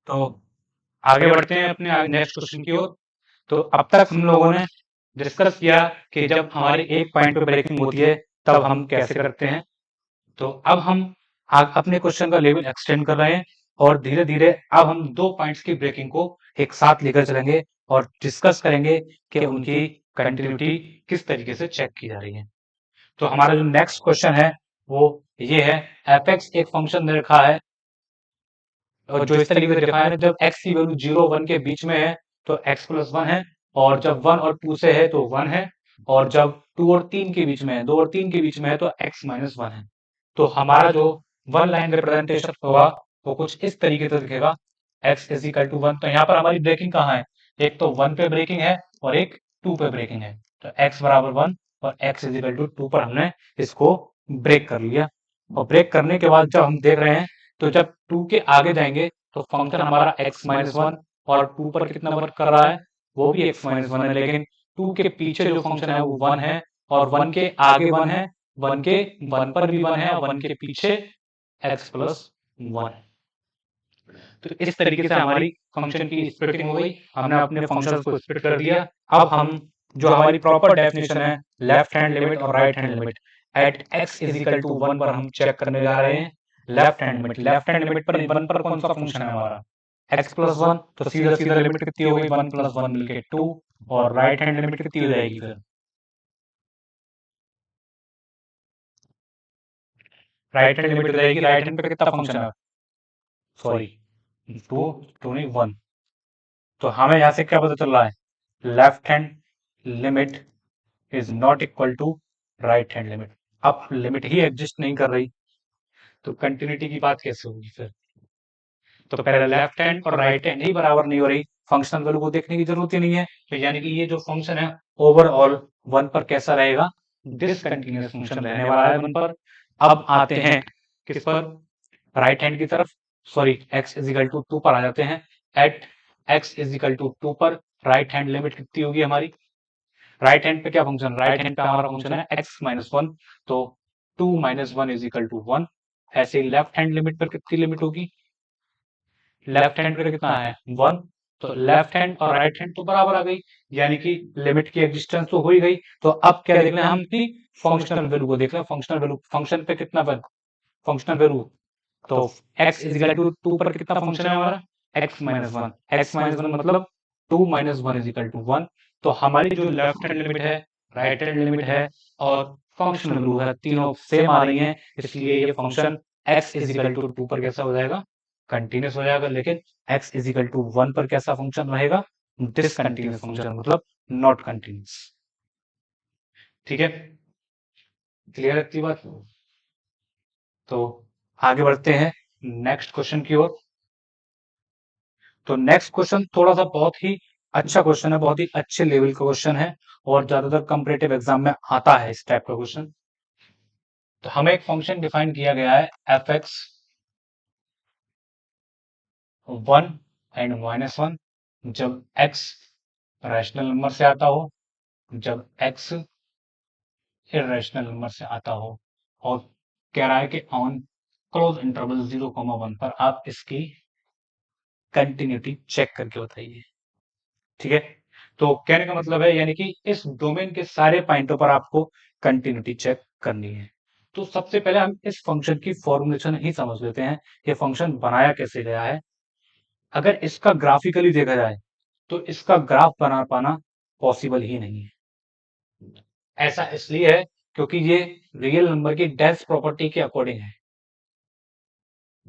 तो आगे बढ़ते हैं अपने नेक्स्ट क्वेश्चन की ओर। तो अब तक हम लोगों ने डिस्कस किया कि जब हमारी एक पॉइंट पे ब्रेकिंग होती है तब हम कैसे करते हैं। तो अब हम अपने क्वेश्चन का लेवल एक्सटेंड कर रहे हैं और धीरे धीरे अब हम दो पॉइंट्स की ब्रेकिंग को एक साथ लेकर चलेंगे और डिस्कस करेंगे कि उनकी कंटिन्यूटी किस तरीके से चेक की जा रही है। तो हमारा जो नेक्स्ट क्वेश्चन है वो ये है, एफ एक्स एक फंक्शन दे रखा है और जो इस तरीके से डिफाइन है, जब x की वैल्यू 0 1 के बीच में है तो x प्लस 1 है, और जब 1 और 2 से है तो 1 है, और जब 2 और 3 के बीच में है, 2 और 3 के बीच में है तो x माइनस 1 है। तो हमारा जो वन लाइन रिप्रेजेंटेशन होगा वो कुछ इस तरीके से दिखेगा, x इज इक्वल टू 1। तो यहाँ पर हमारी ब्रेकिंग कहाँ है, एक तो 1 पे ब्रेकिंग है और एक 2 पे ब्रेकिंग है। तो x बराबर 1 और x इज इक्वल टू 2 पर हमने इसको ब्रेक कर लिया। और ब्रेक करने के बाद जब हम देख रहे हैं तो जब 2 के आगे जाएंगे तो फंक्शन हमारा x माइनस 1 और 2 पर कितना वर्क कर रहा है, वो भी x माइनस 1 है, लेकिन 2 के पीछे जो फंक्शन है वो 1 है, और 1 के आगे 1 है, 1 के 1 पर भी 1 है, और 1 के पीछे x प्लस 1 है। तो इस तरीके से हमारी फंक्शन की स्प्लिटिंग हो गई, हमने अपने फंक्शंस को स्प्लिट कर दिया। अब हम जो हमारी प्रॉपर डेफिनेशन है लेफ्ट हैंड लिमिट और right hand limit at x is equal to 1 पर हम चेक करने जा रहे हैं। लेफ्ट हैंड लिमिट पर 1 पर कौन सा फंक्शन है हमारा, x प्लस 1, तो सीधा सीधा लिमिट कितनी हो गई, 1 प्लस 1 मिलके 2। और राइट हैंड लिमिट कितनी हो जाएगी फिर, राइट हैंड लिमिट हो जाएगी, राइट हैंड पे कितना फंक्शन है, सॉरी 2, 2 नहीं 1। तो हमें यहाँ से क्या पता चल रहा है, left hand limit is not equal to right hand limit. अब लिमिट ही एग्जिस्ट नहीं कर रही तो कंटिन्यूटी की बात कैसे होगी फिर। तो पहले लेफ्ट हैंड और राइट हैंड ही बराबर नहीं हो रही, फंक्शनल वैल्यू को देखने की जरूरत ही नहीं है। तो यानी कि ये जो फंक्शन है ओवरऑल 1 पर कैसा रहेगा, डिसकंटिन्यूअस फंक्शन रहने वाला है 1 पर। अब आते हैं किस पर, राइट हैंड की तरफ, sorry x is equal to 2 पर आ जाते हैं। At x is equal to 2 पर राइट हैंड लिमिट कितनी होगी हमारी, राइट हैंड पे क्या फंक्शन, राइट हैंड पे हमारा फंक्शन है x माइनस 1, तो 2 माइनस 1 इज इक्वल टू 1। ऐसे ही लेफ्ट हैंड लिमिट पर कितनी लिमिट होगी, लेफ्ट हैंड पे कितना है 1, तो लेफ्ट हैंड और राइट हैंड तो बराबर आ गई, यानी कि लिमिट की एग्जिस्टेंस तो हो ही गई। तो अब क्या देखना है, हम अपनी फंक्शनल वैल्यू को देखना है। फंक्शनल वैल्यू, फंक्शन पे कितना फंक्शनल वैल्यू, तो x इज इक्वल टू 2 पर कितना फंक्शन है हमारा, x माइनस 1, x माइनस 1 मतलब 2 माइनस 1 इज इक्वल टू 1। तो हमारी जो लेफ्ट हैंड लिमिट है, राइट हैंड लिमिट है और फंक्शनल वैल्यू है, तीनों सेम आ रही हैं, इसलिए ये function x is equal to 2 पर कैसा हो जाएगा, कंटिन्यूस हो जाएगा। लेकिन x इज इक्वल टू 1 पर कैसा फंक्शन रहेगा, डिसकंटिन्यूस फंक्शन, मतलब नॉट कंटिन्यूस। ठीक है, क्लियर है बात। तो आगे बढ़ते हैं नेक्स्ट क्वेश्चन की ओर। तो नेक्स्ट क्वेश्चन थोड़ा सा बहुत ही अच्छा क्वेश्चन है, बहुत ही अच्छे लेवल का क्वेश्चन है और ज्यादातर कंपैरेटिव एग्जाम में आता है इस टाइप का क्वेश्चन। तो हमें एक फंक्शन डिफाइन किया गया है एफ एक्स 1 एंड माइनस 1, जब x रैशनल नंबर से आता हो, जब x इरेशनल नंबर से आता हो, और कह रहा है कि ऑन क्लोज इंटरवल 0,1 पर आप इसकी कंटिन्यूटी चेक करके बताइए। ठीक है, तो कहने का मतलब है यानी कि इस डोमेन के सारे पॉइंटों पर आपको कंटिन्यूटी चेक करनी है। तो सबसे पहले हम इस फंक्शन की फॉर्मुलेशन ही समझ लेते हैं, ये फंक्शन बनाया कैसे गया है। अगर इसका ग्राफिकली देखा जाए तो इसका ग्राफ बना पाना पॉसिबल ही नहीं है। ऐसा इसलिए है क्योंकि ये रियल नंबर की डेंस प्रॉपर्टी के अकॉर्डिंग है।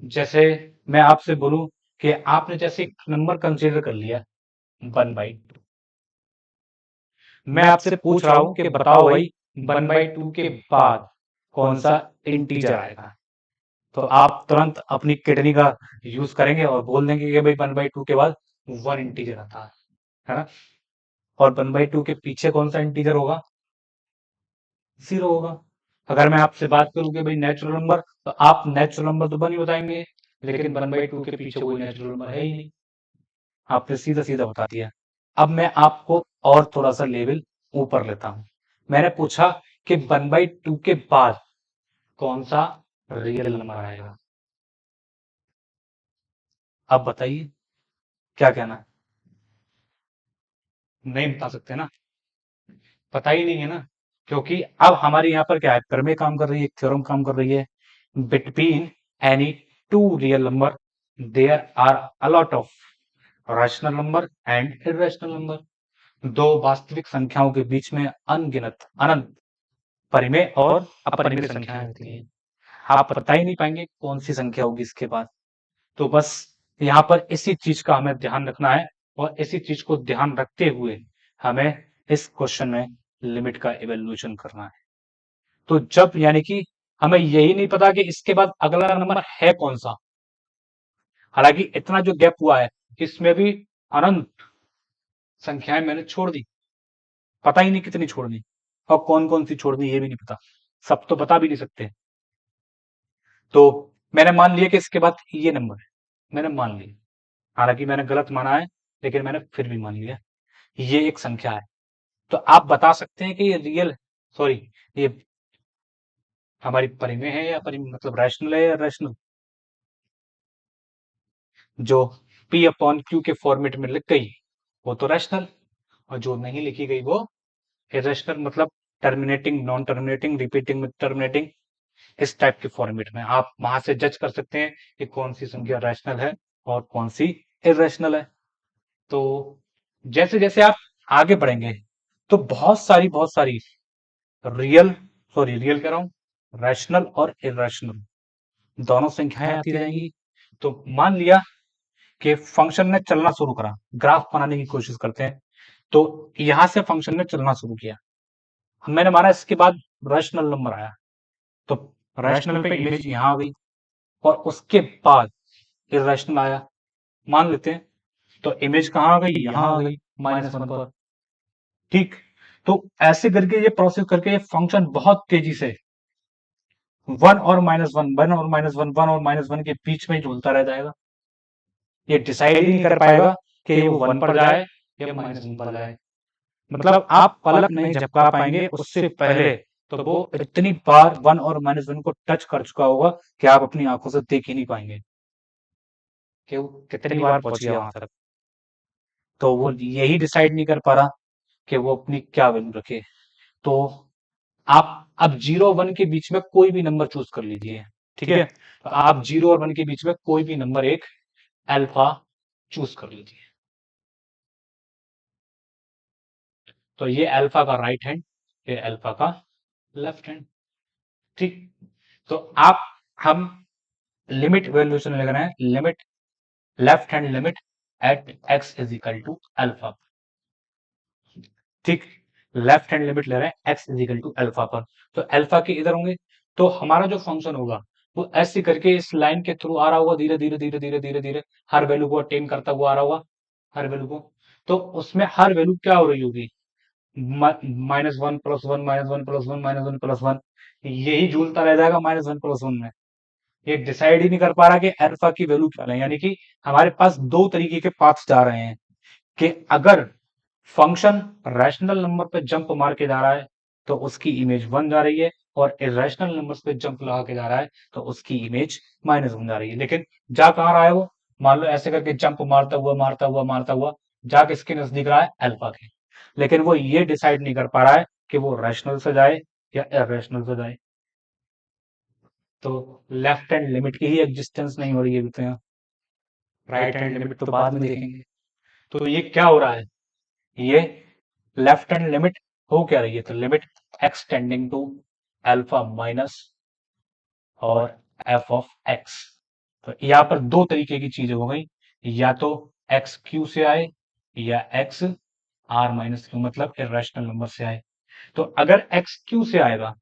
जैसे मैं आपसे बोलूं कि आपने जैसे एक नंबर कंसीडर कर लिया 1/2, मैं आपसे पूछ रहा हूं कि बताओ भाई 1/2 के बाद कौन सा इंटीजर आएगा, तो आप तुरंत अपनी किडनी का यूज करेंगे और बोल देंगे कि भाई 1/2 के बाद 1 इंटीजर आता है ना। और 1/2 के पीछे कौन सा इंटीजर होगा, 0 होगा। अगर मैं आपसे बात करूं कि भाई नेचुरल नंबर, तो आप नेचुरल नंबर तो 1 ही बताएंगे, लेकिन 1/2 के पीछे कोई नेचुरल नंबर है ही नहीं, आपने सीधा सीधा बता दिया। अब मैं आपको और थोड़ा सा लेवल ऊपर लेता हूं, मैंने पूछा कि 1/2 के बाद कौन सा रियल नंबर आएगा। अब बताइए क्या कहना है? नहीं बता सकते ना, पता ही नहीं है ना, क्योंकि अब हमारे यहाँ पर क्या है, प्रमेय काम कर रही है, थ्योरम काम कर रही है। Between any two real number there are a lot of rational number and irrational number. दो वास्तविक संख्याओं के बीच में अनगिनत अनंत परिमेय और अपरिमेय संख्याएं होती हैं। आप बता ही नहीं पाएंगे कौन सी संख्या होगी इसके बाद। तो बस यहाँ पर इसी चीज का हमें ध्यान रखना है, और इसी चीज को ध्यान रखते हुए हमें इस क्वेश्चन में लिमिट का इवेल्यूशन करना है। तो जब यानी कि हमें यही नहीं पता कि इसके बाद अगला नंबर है कौन सा, हालांकि इतना जो गैप हुआ है इसमें भी अनंत संख्याएं मैंने छोड़ दी, पता ही नहीं कितनी छोड़नी और कौन कौन सी छोड़नी ये भी नहीं पता, सब तो बता भी नहीं सकते। तो मैंने मान लिया कि इसके बाद ये नंबर है, मैंने मान लिया, हालांकि मैंने गलत माना है, लेकिन मैंने फिर भी मान लिया ये एक संख्या है। तो आप बता सकते हैं कि ये रियल, सॉरी, ये हमारी परिमेय है या परिमेय मतलब रैशनल है या रैशनल। जो P अपॉन Q के फॉर्मेट में लिख गई वो तो रैशनल, और जो नहीं लिखी गई वो इरेशनल, मतलब टर्मिनेटिंग, नॉन टर्मिनेटिंग, रिपीटिंग में टर्मिनेटिंग, इस टाइप के फॉर्मेट में आप वहां से जज कर सकते हैं कि कौन सी संख्या रैशनल है और कौन सी इरेशनल है। तो जैसे जैसे आप आगे बढ़ेंगे तो बहुत सारी रियल, सॉरी रियल कह रहा हूं, रैशनल और इरेशनल दोनों संख्याएं आती रहेंगी। तो मान लिया कि फंक्शन ने चलना शुरू करा, ग्राफ बनाने की कोशिश करते हैं। तो यहां से फंक्शन ने चलना शुरू किया, मैंने माना इसके बाद रैशनल नंबर आया, तो रैशनल पे इमेज यहां आ गई, और उसके बाद इरेशनल आया, मान लेते हैं। तो इमेज कहां आ गई, यहां आ गई -1 पर। ठीक, तो ऐसे करके ये प्रोसेस करके ये फंक्शन बहुत तेजी से 1 और -1, 1 और -1, 1 और -1 के बीच में ही झूलता रह जाएगा। ये डिसाइड ही नहीं कर पाएगा कि वो 1 पर जाए या -1 पर जाए, मतलब आप पलक नहीं झपका पाएंगे उससे पहले, तो वो इतनी बार 1 और -1 को टच कर चुका होगा कि आप अपनी आंखों से देख ही नहीं पाएंगे कि वो कितनी बार पहुंच गया वहां तक। तो वो यही डिसाइड नहीं कर पा रहा कि वो अपनी क्या वैल्यू रखे। तो आप अब 0 और 1 के बीच में कोई भी नंबर चूज कर लीजिए, ठीक है। तो आप 0 और 1 के बीच में कोई भी नंबर एक अल्फा चूज कर लीजिए। तो ये अल्फा का राइट हैंड, ये अल्फा का लेफ्ट हैंड। ठीक, तो आप हम लिमिट वैल्यूएशन ले रहे हैं, limit left hand limit at x is equal to alpha. ठीक, लेफ्ट हैंड लिमिट ले रहे हैं x is equal to alpha पर। तो अल्फा के इधर होंगे, तो हमारा जो फंक्शन होगा वो ऐसे करके इस लाइन के थ्रू आ रहा होगा, धीरे धीरे धीरे धीरे धीरे धीरे हर वैल्यू को अटेन करता हुआ आ रहा होगा, हर वैल्यू को। तो उसमें हर वैल्यू क्या हो रही होगी, -1 + 1 -1 + 1 -1 + 1, यही झूलता रह जाएगा -1 + 1 में। ये डिसाइड ही नहीं कर पा रहा कि अल्फा की वैल्यू क्या है, यानी कि हमारे पास दो तरीके के पाथ्स जा रहे हैं कि अगर फंक्शन रैशनल नंबर पे जंप मार के जा रहा है तो उसकी इमेज 1 जा रही है, और इरेशनल नंबर्स पे जंप लगा के जा रहा है तो उसकी इमेज -1 जा रही है। लेकिन जा कहां रहा है वो, मान लो ऐसे करके जंप मारता हुआ मारता हुआ मारता हुआ जा किसके नजदीक रहा है, अल्फा के। लेकिन वो ये डिसाइड नहीं कर पा रहा है कि वो रैशनल से जाए या इरेशनल से जाए। तो लेफ्ट हैंड लिमिट की ही एग्जिस्टेंस नहीं हो रही है अभी तो यहाँ, राइट हैंड लिमिट तो बाद में देखेंगे। तो ये क्या हो रहा है, ये लेफ्ट हैंड लिमिट हो क्या रही है, तो limit x tending to alpha minus और f ऑफ x। तो यहाँ पर दो तरीके की चीजें हो गई, या तो x q से आए या x r माइनस क्यू, मतलब इरेशनल नंबर से आए। तो अगर x q से आएगा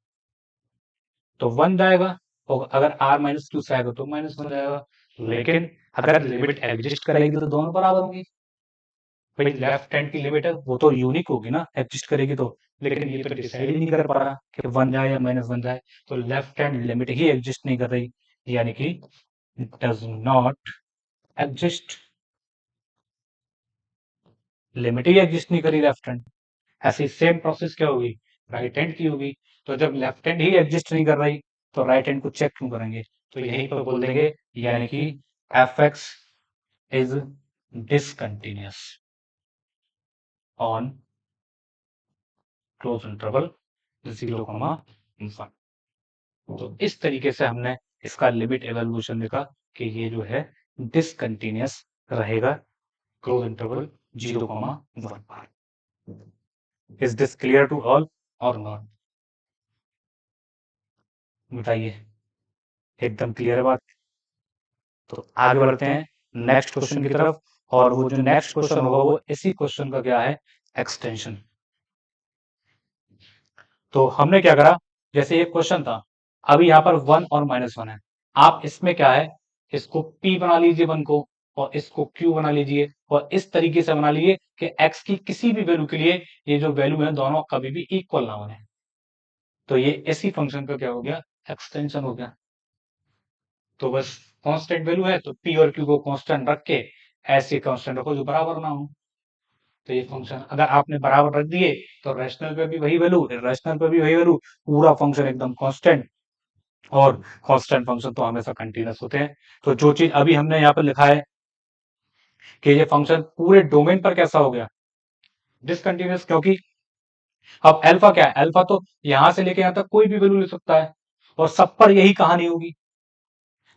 तो 1 जाएगा, और अगर r माइनस क्यू से आएगा तो -1 जाएगा। लेकिन अगर लिमिट एग्जिस्ट करेगी तो दोनों बराबर होंगी। भाई लेफ्ट हैंड की लिमिट है वो तो यूनिक होगी ना, एग्जिस्ट करेगी तो। लेकिन ये तो डिसाइड ही नहीं कर पा रहा कि 1 जाए या -1 जाए, तो लेफ्ट हैंड लिमिट ही एग्जिस्ट नहीं कर रही, यानी कि डज नॉट एग्जिस्ट, लिमिट ही एग्जिस्ट नहीं करी लेफ्ट हैंड। ऐसी सेम प्रोसेस क्या होगी, राइट हैंड की होगी। तो जब लेफ्ट हैंड ही एग्जिस्ट नहीं कर रही तो राइट हैंड को चेक क्यों करेंगे, तो यहीं पर बोल देंगे यानी कि F X is discontinuous on close interval 0,1। तो इस तरीके से हमने इसका लिमिट एवोल्यूशन देखा कि ये जो है डिसकंटिन्यूअस रहेगा क्लोज इंटरवल 0,1 पर। Is this clear to all or not? बताइए, एकदम क्लियर है बात? तो आगे बढ़ते हैं नेक्स्ट क्वेश्चन की तरफ, और वो जो नेक्स्ट क्वेश्चन होगा वो इसी क्वेश्चन का क्या है, एक्सटेंशन। तो हमने क्या करा, जैसे ये क्वेश्चन था, अभी यहाँ पर 1 और -1 है, आप इसमें क्या है, इसको p बना लीजिए 1 को, और इसको q बना लीजिए, और इस तरीके से बना लीजिए कि x की किसी भी वैल्यू के लिए ये जो वैल्यू है दोनों कभी भी इक्वल ना बने। तो ये इसी फंक्शन का क्या हो गया, एक्सटेंशन हो गया। तो बस कांस्टेंट वैल्यू है तो p और q को कांस्टेंट रख के ऐसे कांस्टेंट रखो जो बराबर ना हो। तो ये फंक्शन अगर आपने बराबर रख दिए तो रैशनल पे भी वही वैल्यू, इररेशनल पे भी वही वैल्यू, पूरा फंक्शन एकदम कांस्टेंट। और कांस्टेंट फंक्शन तो हमेशा कंटीन्यूअस होते हैं। तो जो चीज अभी हमने यहाँ पर लिखा है कि ये फंक्शन पूरे डोमेन पर कैसा हो गया, डिसकंटीन्यूअस, क्योंकि अब अल्फा क्या है, अल्फा तो यहां से लेके यहां तक कोई भी वैल्यू ले सकता है, और सब पर यही कहानी होगी।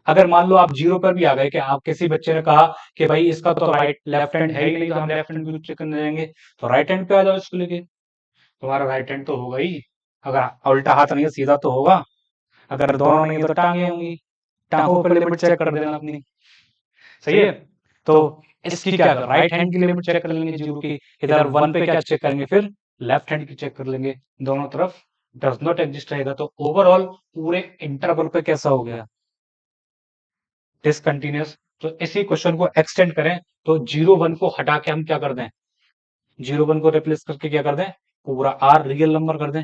अगर मान लो आप 0 पर भी आ गए, कि आप किसी बच्चे ने कहा कि भाई इसका तो राइट लेफ्ट हैंड है ही नहीं, तो हम लेफ्ट हैंड भी चेक करने जाएंगे, तो राइट हैंड पे आ जाओ इसको लेके, तुम्हारा राइट हैंड तो होगा ही। अगर उल्टा हाथ नहीं है सीधा तो होगा, अगर दोनों नहीं है तो टांगे होंगी, टांगों पर लिमिट चेक कर देना अपनी। सही है? तो इसकी क्या कर, राइट हैंड की लिमिट चेक कर लेंगे 0 की, इधर 1 पे क्या चेक करेंगे, फिर लेफ्ट हैंड की चेक कर लेंगे, दोनों तरफ डज नॉट एग्जिस्ट रहेगा। तो ओवरऑल पूरे इंटरवल पे कैसा हो गया, डिसकंटिन्यूअस। तो इसी क्वेश्चन को एक्सटेंड करें तो 0,1 को हटा के हम क्या कर दें, 0,1 को रिप्लेस करके क्या कर दें, पूरा r रियल नंबर कर दें,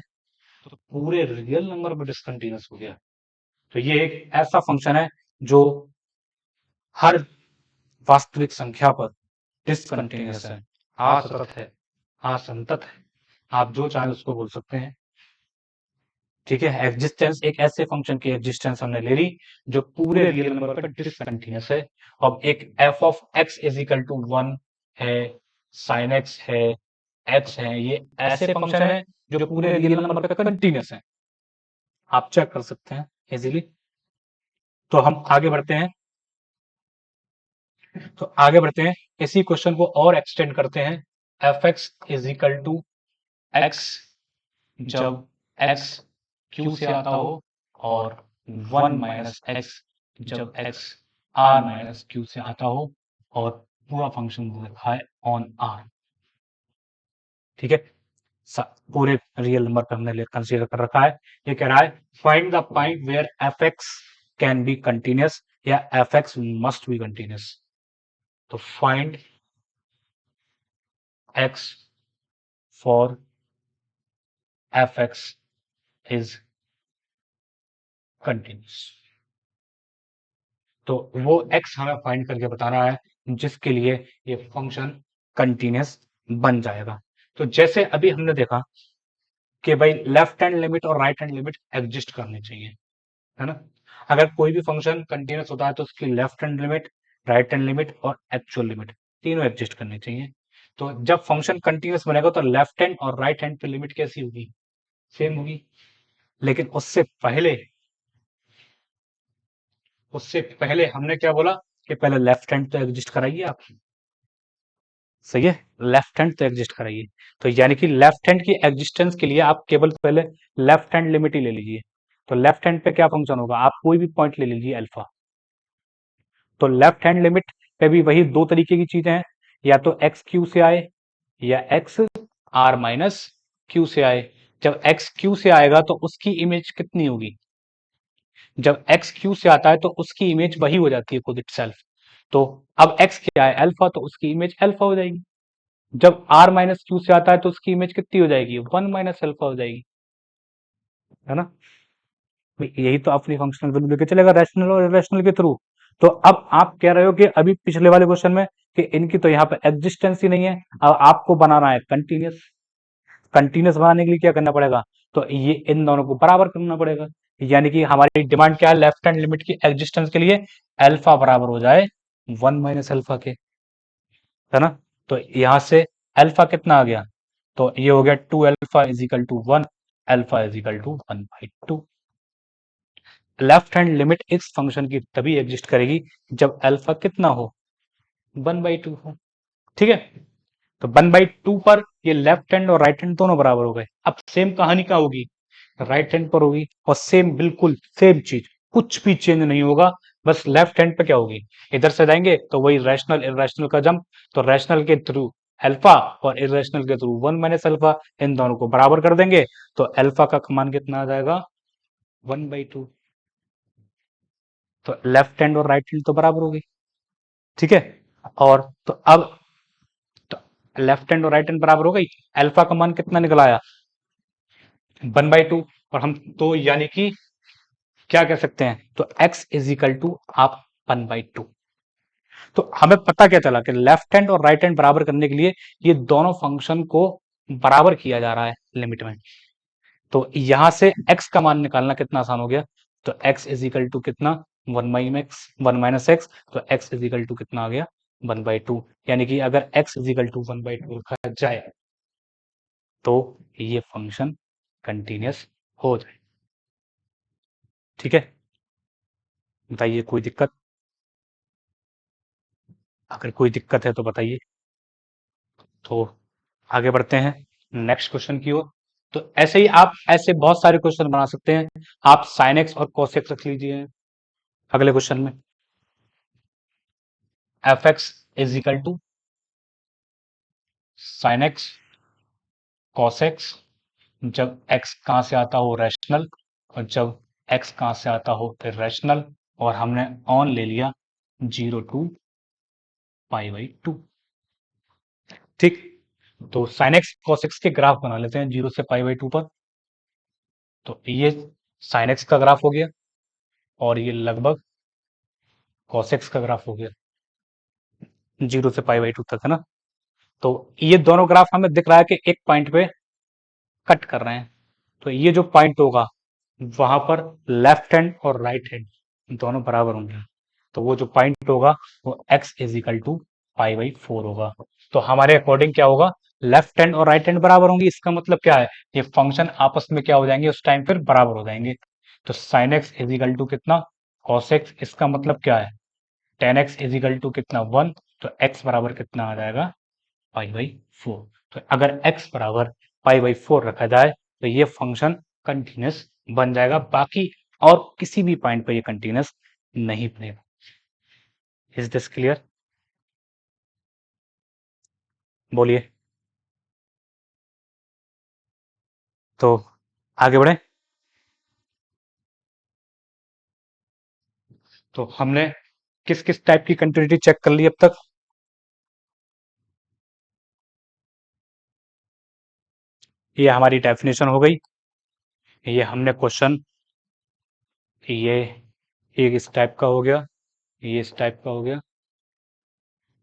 तो पूरे रियल नंबर में डिसकंटिन्यूअस हो गया। तो ये एक ऐसा फंक्शन है जो हर वास्तविक संख्या पर डिसकंटिन्यूअस है, असतत है, असंतत है, आप जो चाहे उसको बोल सकते हैं। ठीक है, एग्जिस्टेंस, एक ऐसे फंक्शन की एग्जिस्टेंस हमने ले ली जो पूरे रियल नंबर पर डिसकंटिन्यूअस है। अब एक f of x is equal to 1 है, sin x है, x है, ये ऐसे फंक्शन है जो पूरे रियल नंबर पर कंटिन्यूअस है, आप चेक कर सकते हैं इजीली। तो हम आगे बढ़ते हैं, इसी क्वेश्चन को और एक्सटेंड करते हैं। F X is equal to X जब x q से आता हो, और 1 माइनस एक्स जब x r माइनस q से आता हो, और पूरा फंक्शन लिखा है ऑन r। ठीक है, पूरे रियल नंबर पर हमने कंसीडर कर रखा है। ये कह रहा है find the point where F X can be continuous या F X must be continuous. तो find x for F X is continuous. तो वो x हमें फाइंड करके बता रहा है जिसके लिए ये फंक्शन कंटिन्यूअस बन जाएगा। तो जैसे अभी हमने देखा कि भाई लेफ्ट हैंड लिमिट और राइट हैंड लिमिट एग्जिस्ट करनी चाहिए, है ना। अगर कोई भी फंक्शन कंटिन्यूअस होता है तो उसकी left hand limit, right hand limit और एक्चुअल लिमिट तीनों एग्जिस्ट करनी चाहिए। तो जब फंक्शन कंटिन्यूअस बनेगा तो लेफ्ट हैंड और राइट हैंड की लिमिट कैसी होगी, सेम होगी। लेकिन उससे पहले हमने क्या बोला कि पहले लेफ्ट हैंड तो एग्जिस्ट कराइए आप। सही है, लेफ्ट हैंड तो एग्जिस्ट कराइए। तो यानी कि लेफ्ट हैंड की एग्जिस्टेंस के लिए आप केवल पहले लेफ्ट हैंड लिमिट ही ले लीजिए। तो लेफ्ट हैंड पे क्या फंक्शन होगा, आप कोई भी पॉइंट ले लीजिए अल्फा। तो लेफ्ट हैंड लिमिट पे भी वही दो तरीके की चीजें हैं, या तो एक्स क्यू से आए या एक्स आर माइनस क्यू से आए। जब एक्स क्यू से आएगा तो उसकी इमेज कितनी होगी, जब एक्स क्यू से आता है तो उसकी इमेज वही हो जाती है खुद इटसेल्फ। तो अब एक्स क्या है, अल्फा, तो उसकी इमेज अल्फा हो जाएगी। जब आर माइनस क्यू से आता है तो उसकी इमेज कितनी हो जाएगी, 1 माइनस अल्फा हो जाएगी, है ना। यही तो अपनी फंक्शनल वैल्यू लेके चलेगा रैशनल और इरेशनल के थ्रू। तो अब आप कह रहे हो कि अभी पिछले वाले क्वेश्चन में कि इनकी तो यहाँ पे एग्जिस्टेंस ही नहीं है, अब आपको बनाना है कंटिन्यूअस। कंटिन्यूअस बनाने के लिए क्या करना पड़ेगा, तो ये इन दोनों को बराबर करना पड़ेगा। यानी कि हमारी डिमांड क्या है, लेफ्ट हैंड लिमिट की एग्जिस्टेंस के लिए अल्फा बराबर हो जाए 1 माइनस अल्फा के। है ना। तो यहाँ से अल्फा कितना आ गया, तो ये हो गया 2 alpha is equal to 1, alpha is equal to 1/2। Left hand limit इस फंक्शन की तभी एग्जिस्ट करेगी जब अल्फा कितना हो, 1/2 हो। ठीक है, तो 1/2 पर ये लेफ्ट हैंड और राइट हैंड दोनों बराबर हो गए। अब सेम कहानी क्या होगी, राइट हैंड पर होगी, और सेम बिल्कुल सेम चीज, कुछ भी चेंज नहीं होगा, बस लेफ्ट हैंड पे क्या होगी, इधर से जाएंगे तो वही रैशनल इरेशनल का जंप, तो रैशनल के थ्रू अल्फा और इरेशनल के थ्रू 1 - अल्फा, इन दोनों को बराबर कर देंगे, तो अल्फा का मान कितना आ जाएगा, 1/2। तो लेफ्ट हैंड और राइट हैंड तो बराबर हो गई। ठीक है, और तो अब तो लेफ्ट हैंड और राइट हैंड बराबर हो गई, अल्फा का मान कितना निकल आया, 1/2। और हम तो यानी कि क्या कह सकते हैं, तो x इज इक्वल टू आप 1/2। तो हमें पता क्या चला कि लेफ्ट हैंड और राइट हैंड बराबर करने के लिए ये दोनों फंक्शन को बराबर किया जा रहा है लिमिट में। तो यहां से x का मान निकालना कितना आसान हो गया, तो x इज इक्वल टू कितना, 1 - x, तो x इज इक्वल टू कितना आ गया, 1/2। यानी कि अगर x इज इक्वल टू 1/2 रखा जाए तो ये फंक्शन कंटिन्यूस हो जाए। ठीक है, बताइए कोई दिक्कत, अगर कोई दिक्कत है तो बताइए। तो आगे बढ़ते हैं नेक्स्ट क्वेश्चन की ओर। तो ऐसे ही आप ऐसे बहुत सारे क्वेश्चन बना सकते हैं। आप साइन एक्स और कॉस एक्स रख लीजिए अगले क्वेश्चन में। F X is equal to sine X cos X, जब x कहां से आता हो, रैशनल, और जब x कहां से आता हो, इरेशनल, और हमने ऑन ले लिया 0 to π/2। ठीक, तो साइन एक्स कॉस एक्स के ग्राफ बना लेते हैं 0 से π/2 पर। तो ये साइन एक्स का ग्राफ हो गया, और ये लगभग कॉस एक्स का ग्राफ हो गया 0 से π/2 तक, है ना। तो ये दोनों ग्राफ हमें दिख रहा है कि एक पॉइंट पे कट कर रहे हैं। तो ये जो पॉइंट होगा वहां पर लेफ्ट हैंड और राइट हैंड दोनों बराबर होंगे। तो वो जो पॉइंट होगा वो x इज इक्वल टू π/4 होगा। तो हमारे अकॉर्डिंग क्या होगा, लेफ्ट हैंड और राइट हैंड बराबर होंगी, इसका मतलब क्या है, ये फंक्शन आपस में क्या हो जाएंगे, उस टाइम पर बराबर हो जाएंगे। तो sine X is equal to कितना, कॉस एक्स, इसका मतलब क्या है, tan X is equal to कितना, 1। तो x बराबर कितना आ जाएगा, π/4। तो अगर x बराबर π/4 रखा जाए तो ये फंक्शन कंटिन्यूस बन जाएगा, बाकी और किसी भी पॉइंट पर ये कंटिन्यूस नहीं बनेगा। इज दिस क्लियर, बोलिए। तो आगे बढ़े। तो हमने किस किस टाइप की कंटिन्यूटी चेक कर ली अब तक, ये हमारी डेफिनेशन हो गई, ये हमने क्वेश्चन, ये एक इस टाइप का हो गया, ये इस टाइप का हो गया,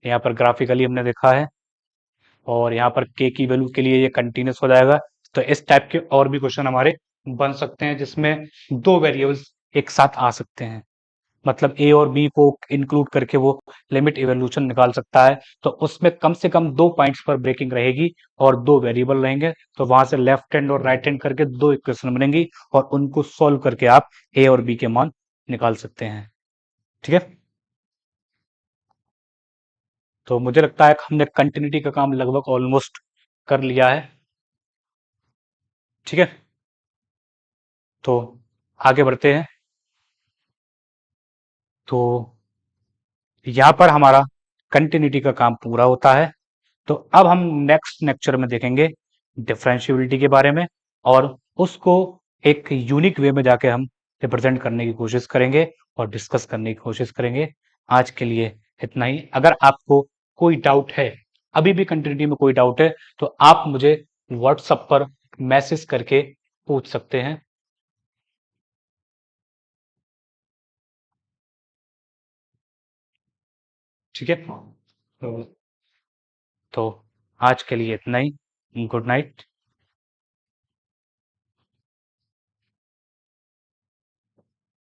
यहाँ पर ग्राफिकली हमने देखा है, और यहाँ पर के की वैल्यू के लिए ये कंटिन्यूस हो जाएगा। तो इस टाइप के और भी क्वेश्चन हमारे बन सकते हैं जिसमें दो वेरिएबल्स एक साथ आ सकते हैं, मतलब ए और बी को इंक्लूड करके वो लिमिट इवोल्यूशन निकाल सकता है। तो उसमें कम से कम दो पॉइंट्स पर ब्रेकिंग रहेगी और दो वेरिएबल रहेंगे, तो वहां से लेफ्ट हैंड और राइट हैंड करके दो इक्वेशन बनेंगी, और उनको सॉल्व करके आप ए और बी के मान निकाल सकते हैं। ठीक है, तो मुझे लगता है कि हमने कंटिन्यूटी का काम लगभग ऑलमोस्ट कर लिया है। ठीक है, तो आगे बढ़ते हैं। तो यहाँ पर हमारा कंटिन्यूटी का काम पूरा होता है। तो अब हम नेक्स्ट लेक्चर में देखेंगे डिफरेंशियबिलिटी के बारे में, और उसको एक यूनिक वे में जाके हम रिप्रेजेंट करने की कोशिश करेंगे और डिस्कस करने की कोशिश करेंगे। आज के लिए इतना ही। अगर आपको कोई डाउट है, अभी भी कंटिन्यूटी में कोई डाउट है, तो आप मुझे व्हाट्सएप पर मैसेज करके पूछ सकते हैं। ठीक है, तो आज के लिए इतना ही। Good night.